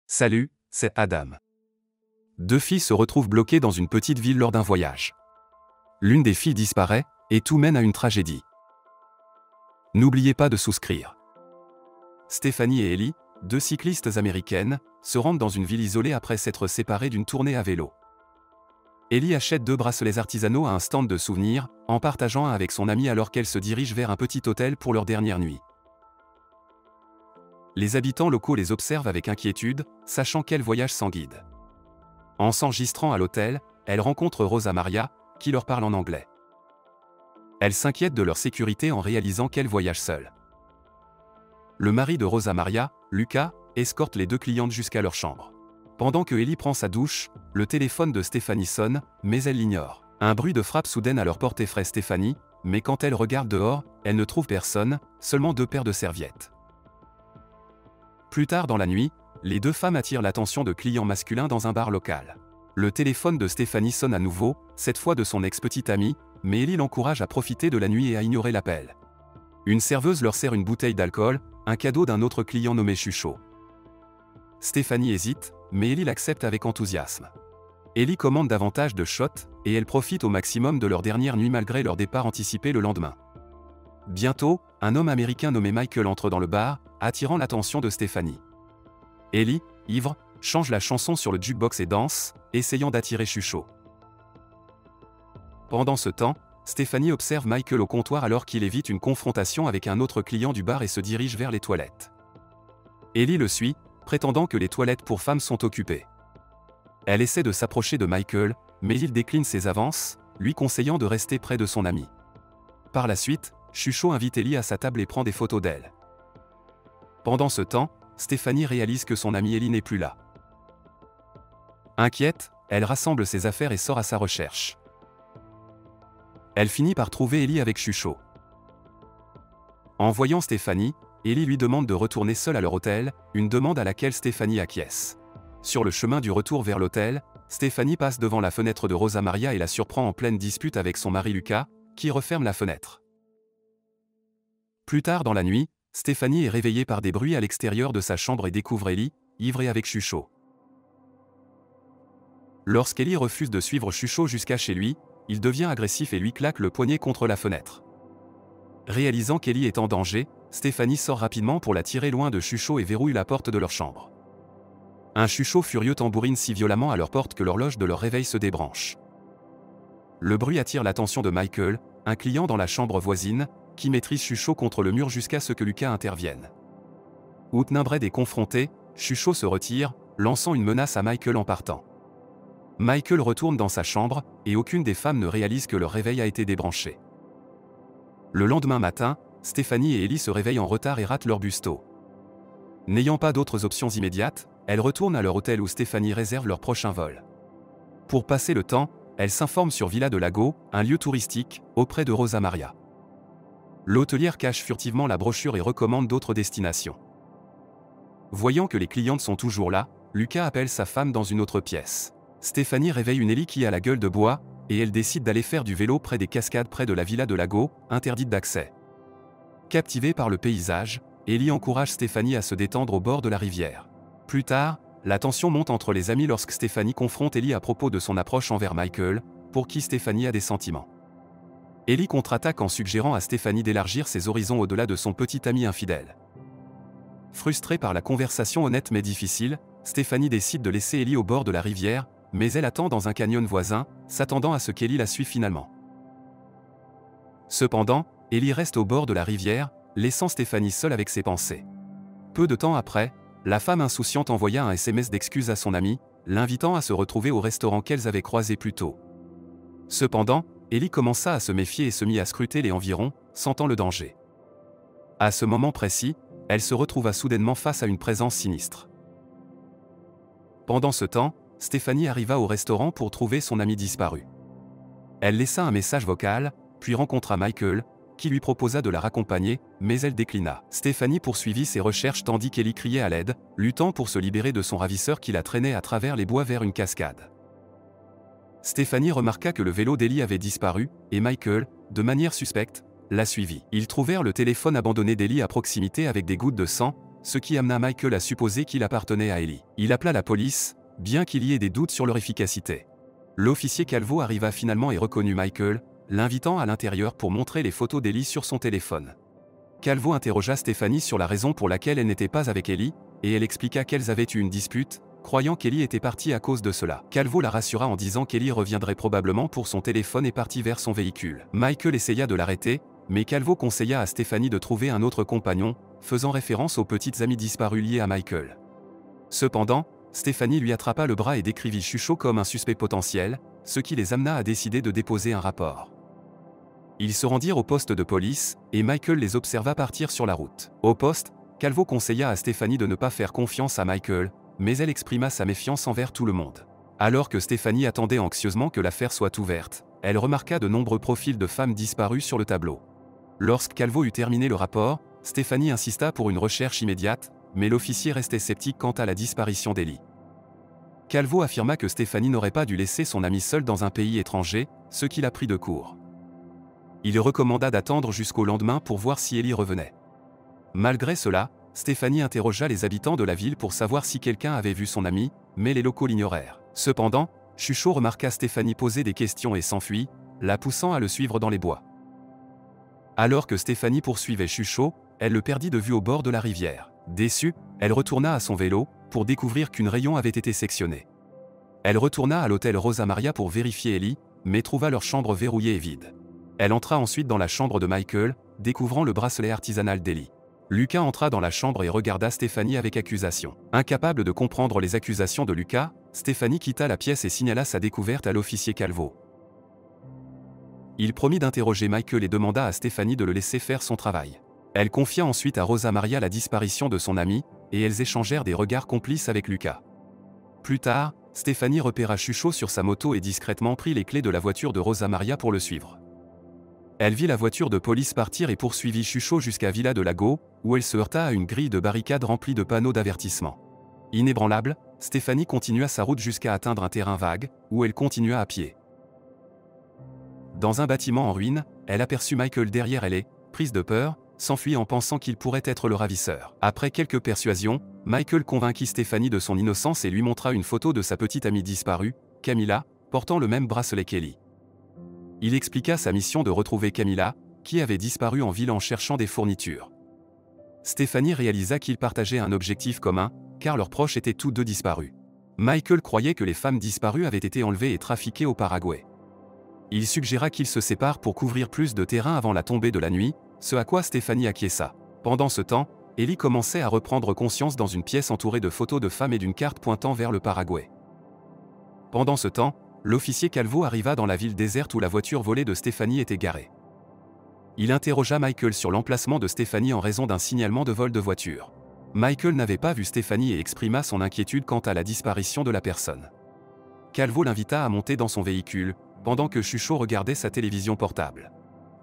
Salut, c'est Adam. Deux filles se retrouvent bloquées dans une petite ville lors d'un voyage. L'une des filles disparaît, et tout mène à une tragédie. N'oubliez pas de souscrire. Stéphanie et Ellie, deux cyclistes américaines, se rendent dans une ville isolée après s'être séparées d'une tournée à vélo. Ellie achète deux bracelets artisanaux à un stand de souvenirs, en partageant un avec son amie alors qu'elle se dirige vers un petit hôtel pour leur dernière nuit. Les habitants locaux les observent avec inquiétude, sachant qu'elles voyagent sans guide. En s'enregistrant à l'hôtel, elles rencontrent Rosa Maria, qui leur parle en anglais. Elles s'inquiètent de leur sécurité en réalisant qu'elles voyagent seules. Le mari de Rosa Maria, Lucas, escorte les deux clientes jusqu'à leur chambre. Pendant que Ellie prend sa douche, le téléphone de Stéphanie sonne, mais elle l'ignore. Un bruit de frappe soudaine à leur porte effraie Stéphanie, mais quand elle regarde dehors, elle ne trouve personne, seulement deux paires de serviettes. Plus tard dans la nuit, les deux femmes attirent l'attention de clients masculins dans un bar local. Le téléphone de Stéphanie sonne à nouveau, cette fois de son ex-petite amie, mais Ellie l'encourage à profiter de la nuit et à ignorer l'appel. Une serveuse leur sert une bouteille d'alcool, un cadeau d'un autre client nommé Chucho. Stéphanie hésite, mais Ellie l'accepte avec enthousiasme. Ellie commande davantage de shots, et elle profite au maximum de leur dernière nuit malgré leur départ anticipé le lendemain. Bientôt, un homme américain nommé Michael entre dans le bar, attirant l'attention de Stéphanie. Ellie, ivre, change la chanson sur le jukebox et danse, essayant d'attirer Chucho. Pendant ce temps, Stéphanie observe Michael au comptoir alors qu'il évite une confrontation avec un autre client du bar et se dirige vers les toilettes. Ellie le suit, prétendant que les toilettes pour femmes sont occupées. Elle essaie de s'approcher de Michael, mais il décline ses avances, lui conseillant de rester près de son ami. Par la suite, Chucho invite Ellie à sa table et prend des photos d'elle. Pendant ce temps, Stéphanie réalise que son amie Ellie n'est plus là. Inquiète, elle rassemble ses affaires et sort à sa recherche. Elle finit par trouver Ellie avec Chucho. En voyant Stéphanie, Ellie lui demande de retourner seule à leur hôtel, une demande à laquelle Stéphanie acquiesce. Sur le chemin du retour vers l'hôtel, Stéphanie passe devant la fenêtre de Rosa Maria et la surprend en pleine dispute avec son mari Lucas, qui referme la fenêtre. Plus tard dans la nuit, Stéphanie est réveillée par des bruits à l'extérieur de sa chambre et découvre Ellie, ivre et avec Chucho. Lorsqu'Ellie refuse de suivre Chucho jusqu'à chez lui, il devient agressif et lui claque le poignet contre la fenêtre. Réalisant qu'Ellie est en danger, Stéphanie sort rapidement pour la tirer loin de Chucho et verrouille la porte de leur chambre. Un Chucho furieux tambourine si violemment à leur porte que l'horloge de leur réveil se débranche. Le bruit attire l'attention de Michael, un client dans la chambre voisine, qui maîtrise Chucho contre le mur jusqu'à ce que Lucas intervienne. Outnumbré et confronté, Chucho se retire, lançant une menace à Michael en partant. Michael retourne dans sa chambre, et aucune des femmes ne réalise que leur réveil a été débranché. Le lendemain matin, Stéphanie et Ellie se réveillent en retard et ratent leur bus tôt. N'ayant pas d'autres options immédiates, elles retournent à leur hôtel où Stéphanie réserve leur prochain vol. Pour passer le temps, elles s'informent sur Villa de Lago, un lieu touristique, auprès de Rosa Maria. L'hôtelière cache furtivement la brochure et recommande d'autres destinations. Voyant que les clientes sont toujours là, Lucas appelle sa femme dans une autre pièce. Stéphanie réveille une Ellie qui a la gueule de bois, et elle décide d'aller faire du vélo près des cascades près de la Villa de Lago, interdite d'accès. Captivée par le paysage, Ellie encourage Stéphanie à se détendre au bord de la rivière. Plus tard, la tension monte entre les amis lorsque Stéphanie confronte Ellie à propos de son approche envers Michael, pour qui Stéphanie a des sentiments. Ellie contre-attaque en suggérant à Stéphanie d'élargir ses horizons au-delà de son petit ami infidèle. Frustrée par la conversation honnête mais difficile, Stéphanie décide de laisser Ellie au bord de la rivière, mais elle attend dans un canyon voisin, s'attendant à ce qu'Ellie la suive finalement. Cependant, Ellie reste au bord de la rivière, laissant Stéphanie seule avec ses pensées. Peu de temps après, la femme insouciante envoya un SMS d'excuses à son amie, l'invitant à se retrouver au restaurant qu'elles avaient croisé plus tôt. Cependant, Ellie commença à se méfier et se mit à scruter les environs, sentant le danger. À ce moment précis, elle se retrouva soudainement face à une présence sinistre. Pendant ce temps, Stéphanie arriva au restaurant pour trouver son ami disparu. Elle laissa un message vocal, puis rencontra Michael, qui lui proposa de la raccompagner, mais elle déclina. Stéphanie poursuivit ses recherches tandis qu'Ellie criait à l'aide, luttant pour se libérer de son ravisseur qui la traînait à travers les bois vers une cascade. Stéphanie remarqua que le vélo d'Ellie avait disparu, et Michael, de manière suspecte, la suivit. Ils trouvèrent le téléphone abandonné d'Ellie à proximité avec des gouttes de sang, ce qui amena Michael à supposer qu'il appartenait à Ellie. Il appela la police, bien qu'il y ait des doutes sur leur efficacité. L'officier Calvo arriva finalement et reconnut Michael, l'invitant à l'intérieur pour montrer les photos d'Ellie sur son téléphone. Calvo interrogea Stephanie sur la raison pour laquelle elle n'était pas avec Ellie, et elle expliqua qu'elles avaient eu une dispute, croyant qu'Ellie était partie à cause de cela. Calvo la rassura en disant qu'Ellie reviendrait probablement pour son téléphone et partit vers son véhicule. Michael essaya de l'arrêter, mais Calvo conseilla à Stephanie de trouver un autre compagnon, faisant référence aux petites amies disparues liées à Michael. Cependant, Stephanie lui attrapa le bras et décrivit Chucho comme un suspect potentiel, ce qui les amena à décider de déposer un rapport. Ils se rendirent au poste de police, et Michael les observa partir sur la route. Au poste, Calvo conseilla à Stephanie de ne pas faire confiance à Michael, mais elle exprima sa méfiance envers tout le monde. Alors que Stephanie attendait anxieusement que l'affaire soit ouverte, elle remarqua de nombreux profils de femmes disparues sur le tableau. Lorsque Calvo eut terminé le rapport, Stephanie insista pour une recherche immédiate, mais l'officier restait sceptique quant à la disparition d'Ellie. Calvo affirma que Stephanie n'aurait pas dû laisser son amie seule dans un pays étranger, ce qui la prit de court. Il recommanda d'attendre jusqu'au lendemain pour voir si Ellie revenait. Malgré cela, Stephanie interrogea les habitants de la ville pour savoir si quelqu'un avait vu son amie, mais les locaux l'ignorèrent. Cependant, Chucho remarqua Stephanie poser des questions et s'enfuit, la poussant à le suivre dans les bois. Alors que Stephanie poursuivait Chucho, elle le perdit de vue au bord de la rivière. Déçue, elle retourna à son vélo, pour découvrir qu'une rayon avait été sectionnée. Elle retourna à l'hôtel Rosa Maria pour vérifier Ellie, mais trouva leur chambre verrouillée et vide. Elle entra ensuite dans la chambre de Michael, découvrant le bracelet artisanal d'Ellie. Lucas entra dans la chambre et regarda Stephanie avec accusation. Incapable de comprendre les accusations de Lucas, Stephanie quitta la pièce et signala sa découverte à l'officier Calvo. Il promit d'interroger Michael et demanda à Stephanie de le laisser faire son travail. Elle confia ensuite à Rosa Maria la disparition de son amie, et elles échangèrent des regards complices avec Lucas. Plus tard, Stephanie repéra Chucho sur sa moto et discrètement prit les clés de la voiture de Rosa Maria pour le suivre. Elle vit la voiture de police partir et poursuivit Chucho jusqu'à Villa de Lago, où elle se heurta à une grille de barricades remplie de panneaux d'avertissement. Inébranlable, Stephanie continua sa route jusqu'à atteindre un terrain vague, où elle continua à pied. Dans un bâtiment en ruine, elle aperçut Michael derrière elle et, prise de peur, s'enfuit en pensant qu'il pourrait être le ravisseur. Après quelques persuasions, Michael convainquit Stephanie de son innocence et lui montra une photo de sa petite amie disparue, Camilla, portant le même bracelet qu'Ellie. Il expliqua sa mission de retrouver Camilla, qui avait disparu en ville en cherchant des fournitures. Stephanie réalisa qu'ils partageaient un objectif commun, car leurs proches étaient tous deux disparus. Michael croyait que les femmes disparues avaient été enlevées et trafiquées au Paraguay. Il suggéra qu'ils se séparent pour couvrir plus de terrain avant la tombée de la nuit, ce à quoi Stephanie acquiesça. Pendant ce temps, Ellie commençait à reprendre conscience dans une pièce entourée de photos de femmes et d'une carte pointant vers le Paraguay. Pendant ce temps, l'officier Calvo arriva dans la ville déserte où la voiture volée de Stephanie était garée. Il interrogea Michael sur l'emplacement de Stephanie en raison d'un signalement de vol de voiture. Michael n'avait pas vu Stephanie et exprima son inquiétude quant à la disparition de la personne. Calvo l'invita à monter dans son véhicule, pendant que Chucho regardait sa télévision portable.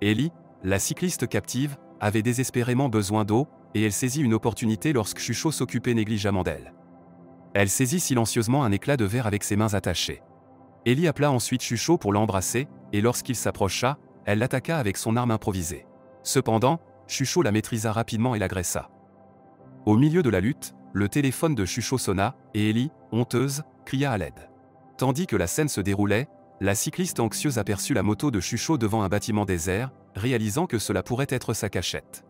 Ellie, la cycliste captive, avait désespérément besoin d'eau, et elle saisit une opportunité lorsque Chucho s'occupait négligemment d'elle. Elle saisit silencieusement un éclat de verre avec ses mains attachées. Ellie appela ensuite Chucho pour l'embrasser, et lorsqu'il s'approcha, elle l'attaqua avec son arme improvisée. Cependant, Chucho la maîtrisa rapidement et l'agressa. Au milieu de la lutte, le téléphone de Chucho sonna, et Ellie, honteuse, cria à l'aide. Tandis que la scène se déroulait, la cycliste anxieuse aperçut la moto de Chucho devant un bâtiment désert, réalisant que cela pourrait être sa cachette.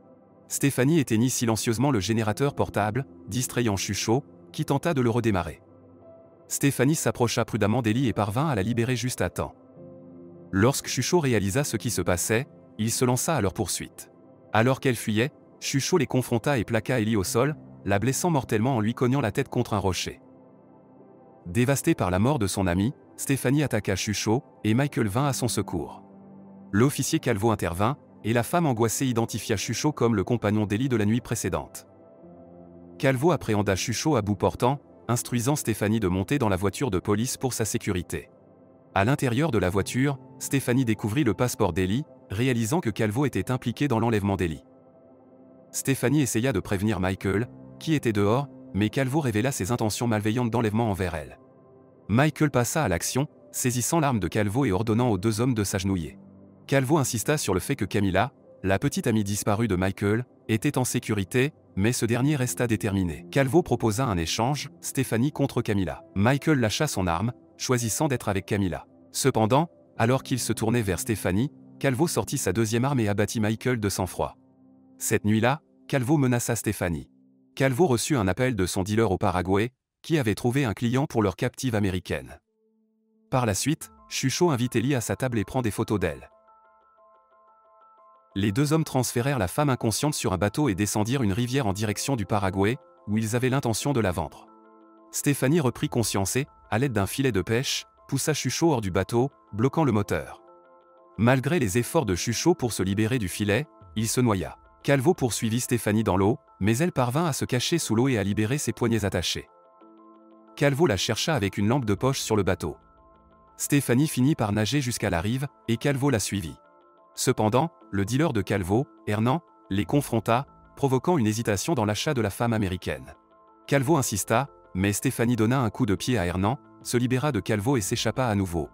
Stephanie éteignit silencieusement le générateur portable, distrayant Chucho, qui tenta de le redémarrer. Stephanie s'approcha prudemment d'Ellie et parvint à la libérer juste à temps. Lorsque Chucho réalisa ce qui se passait, il se lança à leur poursuite. Alors qu'elle fuyait, Chucho les confronta et plaqua Ellie au sol, la blessant mortellement en lui cognant la tête contre un rocher. Dévastée par la mort de son ami, Stephanie attaqua Chucho, et Michael vint à son secours. L'officier Calvo intervint, et la femme angoissée identifia Chucho comme le compagnon d'Ellie de la nuit précédente. Calvo appréhenda Chucho à bout portant, instruisant Stephanie de monter dans la voiture de police pour sa sécurité. À l'intérieur de la voiture, Stephanie découvrit le passeport d'Ellie, réalisant que Calvo était impliqué dans l'enlèvement d'Ellie. Stephanie essaya de prévenir Michael, qui était dehors, mais Calvo révéla ses intentions malveillantes d'enlèvement envers elle. Michael passa à l'action, saisissant l'arme de Calvo et ordonnant aux deux hommes de s'agenouiller. Calvo insista sur le fait que Camilla, la petite amie disparue de Michael, était en sécurité, mais ce dernier resta déterminé. Calvo proposa un échange, Stéphanie contre Camilla. Michael lâcha son arme, choisissant d'être avec Camilla. Cependant, alors qu'il se tournait vers Stéphanie, Calvo sortit sa deuxième arme et abattit Michael de sang-froid. Cette nuit-là, Calvo menaça Stéphanie. Calvo reçut un appel de son dealer au Paraguay, qui avait trouvé un client pour leur captive américaine. Par la suite, Chucho invite Ellie à sa table et prend des photos d'elle. Les deux hommes transférèrent la femme inconsciente sur un bateau et descendirent une rivière en direction du Paraguay, où ils avaient l'intention de la vendre. Stéphanie reprit conscience et, à l'aide d'un filet de pêche, poussa Chucho hors du bateau, bloquant le moteur. Malgré les efforts de Chucho pour se libérer du filet, il se noya. Calvo poursuivit Stéphanie dans l'eau, mais elle parvint à se cacher sous l'eau et à libérer ses poignets attachés. Calvo la chercha avec une lampe de poche sur le bateau. Stéphanie finit par nager jusqu'à la rive, et Calvo la suivit. Cependant, le dealer de Calvo, Hernan, les confronta, provoquant une hésitation dans l'achat de la femme américaine. Calvo insista, mais Stéphanie donna un coup de pied à Hernan, se libéra de Calvo et s'échappa à nouveau.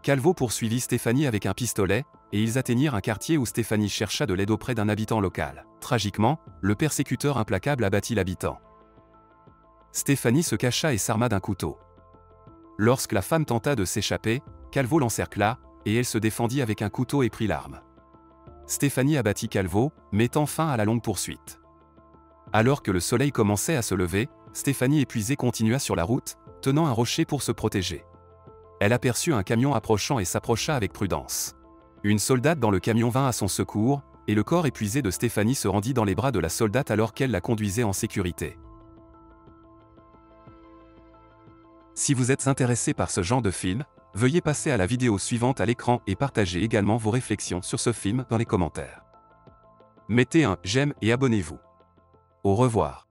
Calvo poursuivit Stéphanie avec un pistolet, et ils atteignirent un quartier où Stéphanie chercha de l'aide auprès d'un habitant local. Tragiquement, le persécuteur implacable abattit l'habitant. Stéphanie se cacha et s'arma d'un couteau. Lorsque la femme tenta de s'échapper, Calvo l'encercla, et elle se défendit avec un couteau et prit l'arme. Stéphanie abattit Calvo, mettant fin à la longue poursuite. Alors que le soleil commençait à se lever, Stéphanie épuisée continua sur la route, tenant un rocher pour se protéger. Elle aperçut un camion approchant et s'approcha avec prudence. Une soldate dans le camion vint à son secours, et le corps épuisé de Stéphanie se rendit dans les bras de la soldate alors qu'elle la conduisait en sécurité. Si vous êtes intéressé par ce genre de film, veuillez passer à la vidéo suivante à l'écran et partagez également vos réflexions sur ce film dans les commentaires. Mettez un j'aime et abonnez-vous. Au revoir.